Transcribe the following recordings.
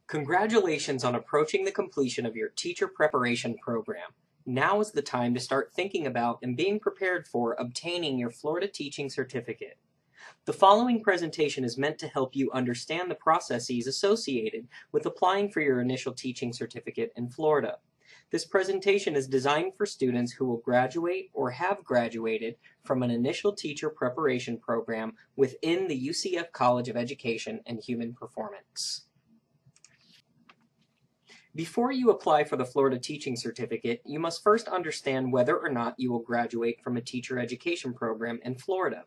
Congratulations on approaching the completion of your teacher preparation program. Now is the time to start thinking about and being prepared for obtaining your Florida Teaching Certificate. The following presentation is meant to help you understand the processes associated with applying for your initial teaching certificate in Florida. This presentation is designed for students who will graduate or have graduated from an initial teacher preparation program within the UCF College of Education and Human Performance. Before you apply for the Florida Teaching Certificate, you must first understand whether or not you will graduate from a teacher education program in Florida.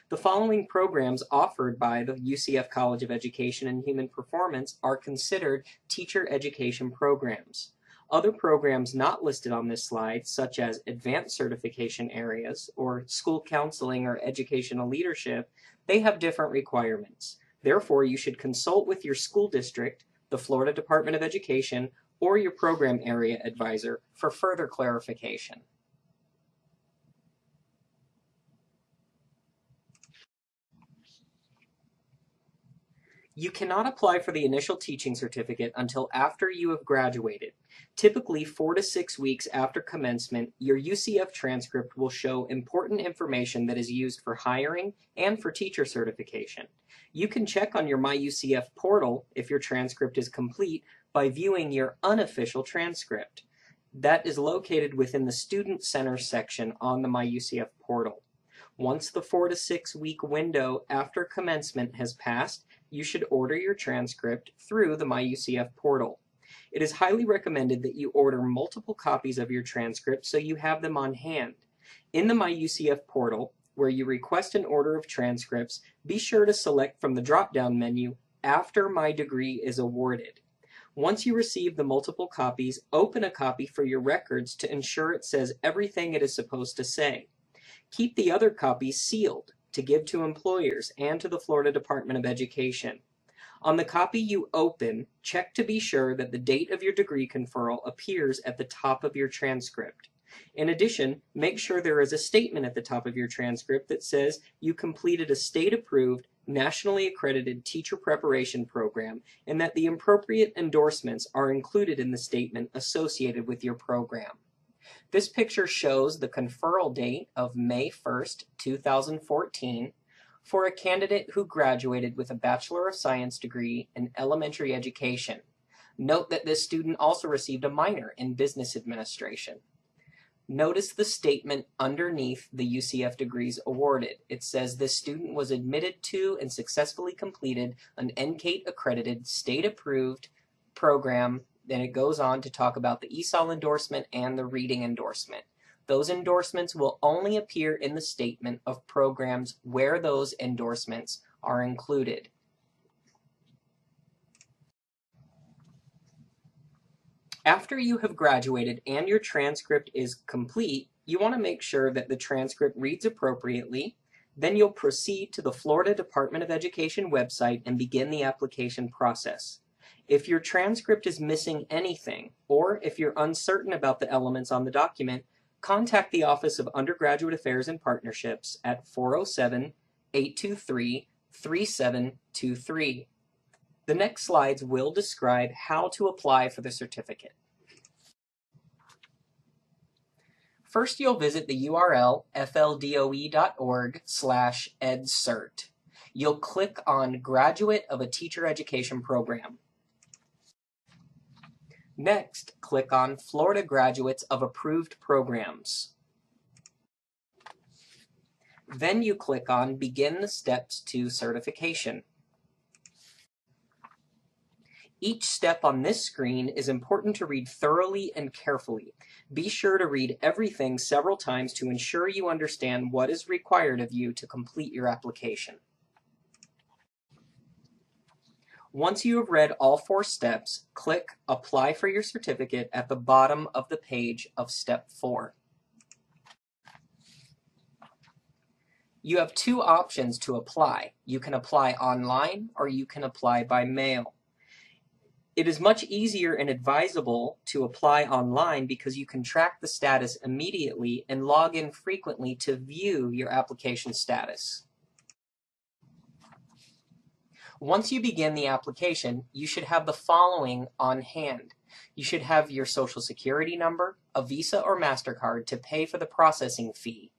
The following programs offered by the UCF College of Education and Human Performance are considered teacher education programs. Other programs not listed on this slide, such as advanced certification areas or school counseling or educational leadership, they have different requirements. Therefore, you should consult with your school district, the Florida Department of Education, or your program area advisor for further clarification. You cannot apply for the initial teaching certificate until after you have graduated. Typically 4 to 6 weeks after commencement, your UCF transcript will show important information that is used for hiring and for teacher certification. You can check on your MyUCF portal if your transcript is complete by viewing your unofficial transcript. That is located within the Student Center section on the MyUCF portal. Once the 4 to 6 week window after commencement has passed, you should order your transcript through the MyUCF portal. It is highly recommended that you order multiple copies of your transcript so you have them on hand. In the MyUCF portal, where you request an order of transcripts, be sure to select from the drop-down menu after my degree is awarded. Once you receive the multiple copies, open a copy for your records to ensure it says everything it is supposed to say. Keep the other copies sealed to give to employers and to the Florida Department of Education. On the copy you open, check to be sure that the date of your degree conferral appears at the top of your transcript. In addition, make sure there is a statement at the top of your transcript that says you completed a state-approved, nationally accredited teacher preparation program and that the appropriate endorsements are included in the statement associated with your program. This picture shows the conferral date of May 1st, 2014 for a candidate who graduated with a Bachelor of Science degree in elementary education. Note that this student also received a minor in business administration. Notice the statement underneath the UCF degrees awarded. It says this student was admitted to and successfully completed an NCATE accredited state-approved program. Then it goes on to talk about the ESOL endorsement and the reading endorsement. Those endorsements will only appear in the statement of programs where those endorsements are included. After you have graduated and your transcript is complete, you want to make sure that the transcript reads appropriately. Then you'll proceed to the Florida Department of Education website and begin the application process. If your transcript is missing anything, or if you're uncertain about the elements on the document, contact the Office of Undergraduate Affairs and Partnerships at 407-823-3723. The next slides will describe how to apply for the certificate. First, you'll visit the URL fldoe.org/edcert. You'll click on Graduate of a Teacher Education Program. Next, click on Florida Graduates of Approved Programs. Then you click on Begin the Steps to Certification. Each step on this screen is important to read thoroughly and carefully. Be sure to read everything several times to ensure you understand what is required of you to complete your application. Once you have read all 4 steps, click Apply for your certificate at the bottom of the page of Step 4. You have 2 options to apply. You can apply online or you can apply by mail. It is much easier and advisable to apply online because you can track the status immediately and log in frequently to view your application status. Once you begin the application, you should have the following on hand. You should have your Social Security number, a Visa or MasterCard to pay for the processing fee.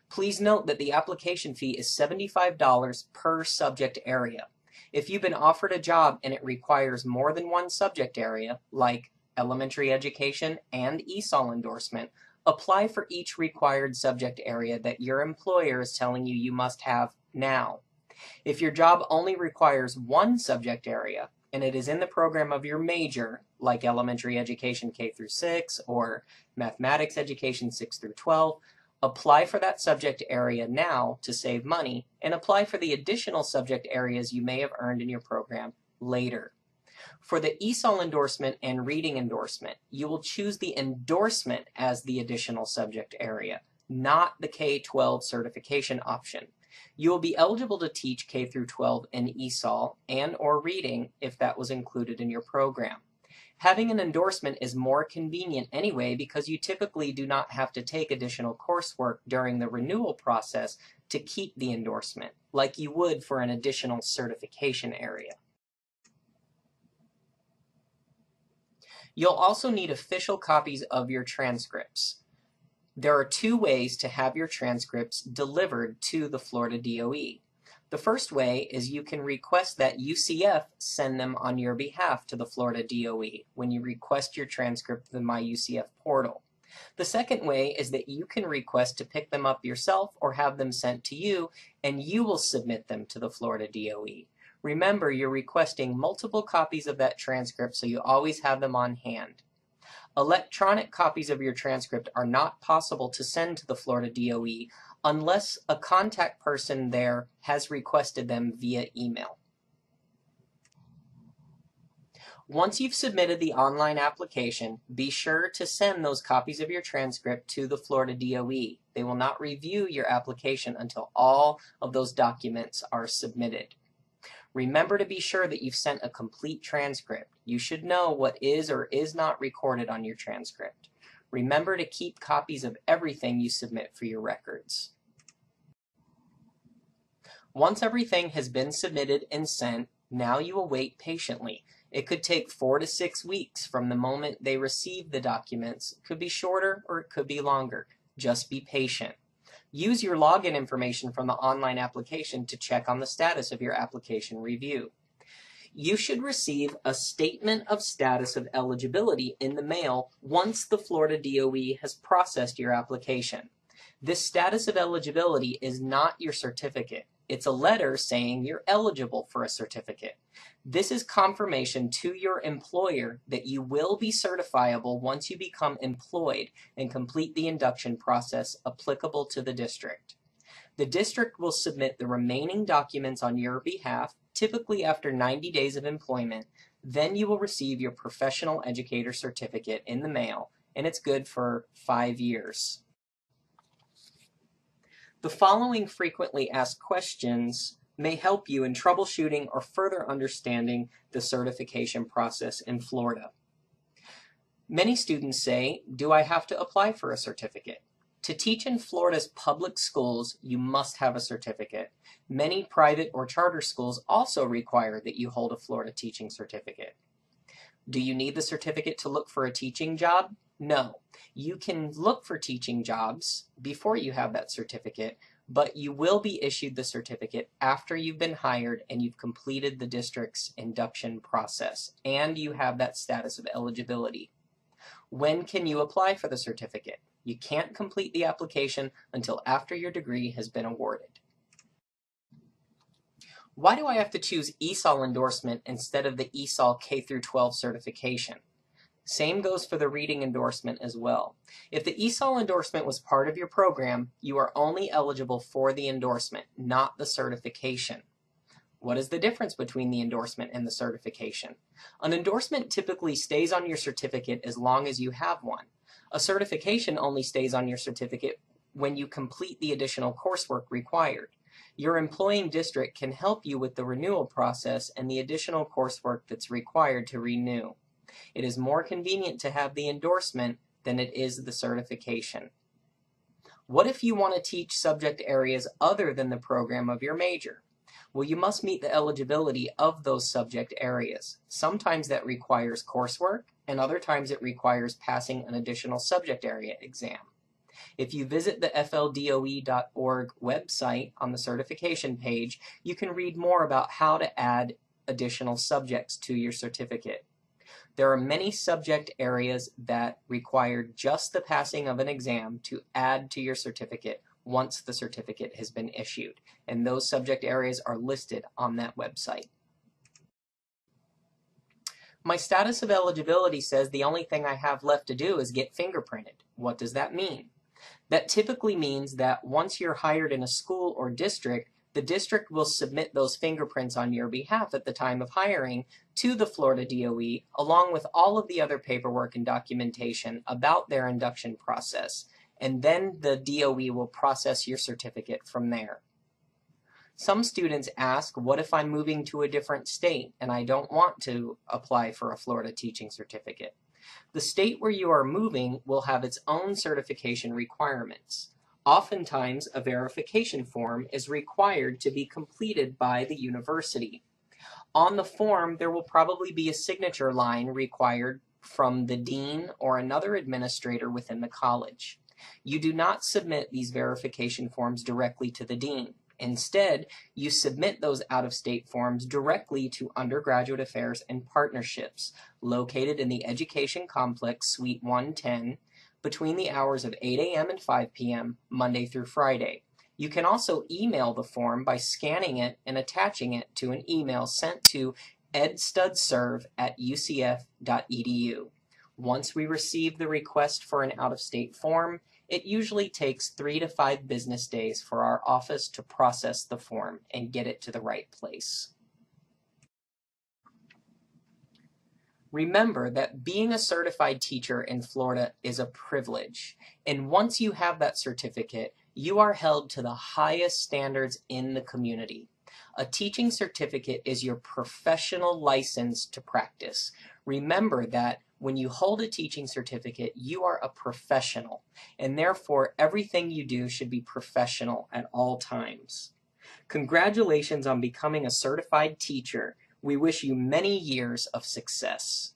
Please note that the application fee is $75 per subject area. If you've been offered a job and it requires more than one subject area, like elementary education and ESOL endorsement, apply for each required subject area that your employer is telling you you must have now. If your job only requires one subject area and it is in the program of your major, like elementary education K through 6 or mathematics education 6 through 12, apply for that subject area now to save money and apply for the additional subject areas you may have earned in your program later. For the ESOL endorsement and reading endorsement, you will choose the endorsement as the additional subject area, not the K-12 certification option. You will be eligible to teach K through 12 in ESOL and or reading if that was included in your program. Having an endorsement is more convenient anyway because you typically do not have to take additional coursework during the renewal process to keep the endorsement, like you would for an additional certification area. You'll also need official copies of your transcripts. There are two ways to have your transcripts delivered to the Florida DOE. The first way is you can request that UCF send them on your behalf to the Florida DOE when you request your transcript through the MyUCF portal. The second way is that you can request to pick them up yourself or have them sent to you, and you will submit them to the Florida DOE. Remember, you're requesting multiple copies of that transcript, so you always have them on hand. Electronic copies of your transcript are not possible to send to the Florida DOE unless a contact person there has requested them via email. Once you've submitted the online application, be sure to send those copies of your transcript to the Florida DOE. They will not review your application until all of those documents are submitted. Remember to be sure that you've sent a complete transcript. You should know what is or is not recorded on your transcript. Remember to keep copies of everything you submit for your records. Once everything has been submitted and sent, now you will wait patiently. It could take 4 to 6 weeks from the moment they receive the documents. It could be shorter or it could be longer. Just be patient. Use your login information from the online application to check on the status of your application review. You should receive a statement of status of eligibility in the mail once the Florida DOE has processed your application. This status of eligibility is not your certificate. It's a letter saying you're eligible for a certificate. This is confirmation to your employer that you will be certifiable once you become employed and complete the induction process applicable to the district. The district will submit the remaining documents on your behalf, typically after 90 days of employment. Then you will receive your professional educator certificate in the mail, and it's good for 5 years. The following frequently asked questions may help you in troubleshooting or further understanding the certification process in Florida. Many students say, do I have to apply for a certificate? To teach in Florida's public schools, you must have a certificate. Many private or charter schools also require that you hold a Florida teaching certificate. Do you need the certificate to look for a teaching job? No. You can look for teaching jobs before you have that certificate, but you will be issued the certificate after you've been hired and you've completed the district's induction process and you have that status of eligibility. When can you apply for the certificate? You can't complete the application until after your degree has been awarded. Why do I have to choose ESOL endorsement instead of the ESOL K-12 certification? Same goes for the reading endorsement as well. If the ESOL endorsement was part of your program, you are only eligible for the endorsement, not the certification. What is the difference between the endorsement and the certification? An endorsement typically stays on your certificate as long as you have one. A certification only stays on your certificate when you complete the additional coursework required. Your employing district can help you with the renewal process and the additional coursework that's required to renew. It is more convenient to have the endorsement than it is the certification. What if you want to teach subject areas other than the program of your major? Well, you must meet the eligibility of those subject areas. Sometimes that requires coursework, and other times it requires passing an additional subject area exam. If you visit the fldoe.org website on the certification page, you can read more about how to add additional subjects to your certificate. There are many subject areas that require just the passing of an exam to add to your certificate once the certificate has been issued, and those subject areas are listed on that website. My status of eligibility says the only thing I have left to do is get fingerprinted. What does that mean? That typically means that once you're hired in a school or district, the district will submit those fingerprints on your behalf at the time of hiring to the Florida DOE, along with all of the other paperwork and documentation about their induction process, and then the DOE will process your certificate from there. Some students ask, what if I'm moving to a different state and I don't want to apply for a Florida teaching certificate? The state where you are moving will have its own certification requirements. Oftentimes, a verification form is required to be completed by the university. On the form, there will probably be a signature line required from the dean or another administrator within the college. You do not submit these verification forms directly to the dean. Instead, you submit those out-of-state forms directly to Undergraduate Affairs and Partnerships, located in the Education Complex, Suite 110, between the hours of 8 a.m. and 5 p.m., Monday through Friday. You can also email the form by scanning it and attaching it to an email sent to edstudserve@ucf.edu. Once we receive the request for an out-of-state form, it usually takes 3 to 5 business days for our office to process the form and get it to the right place. Remember that being a certified teacher in Florida is a privilege, and once you have that certificate, you are held to the highest standards in the community. A teaching certificate is your professional license to practice. Remember that when you hold a teaching certificate, you are a professional, and therefore everything you do should be professional at all times. Congratulations on becoming a certified teacher. We wish you many years of success.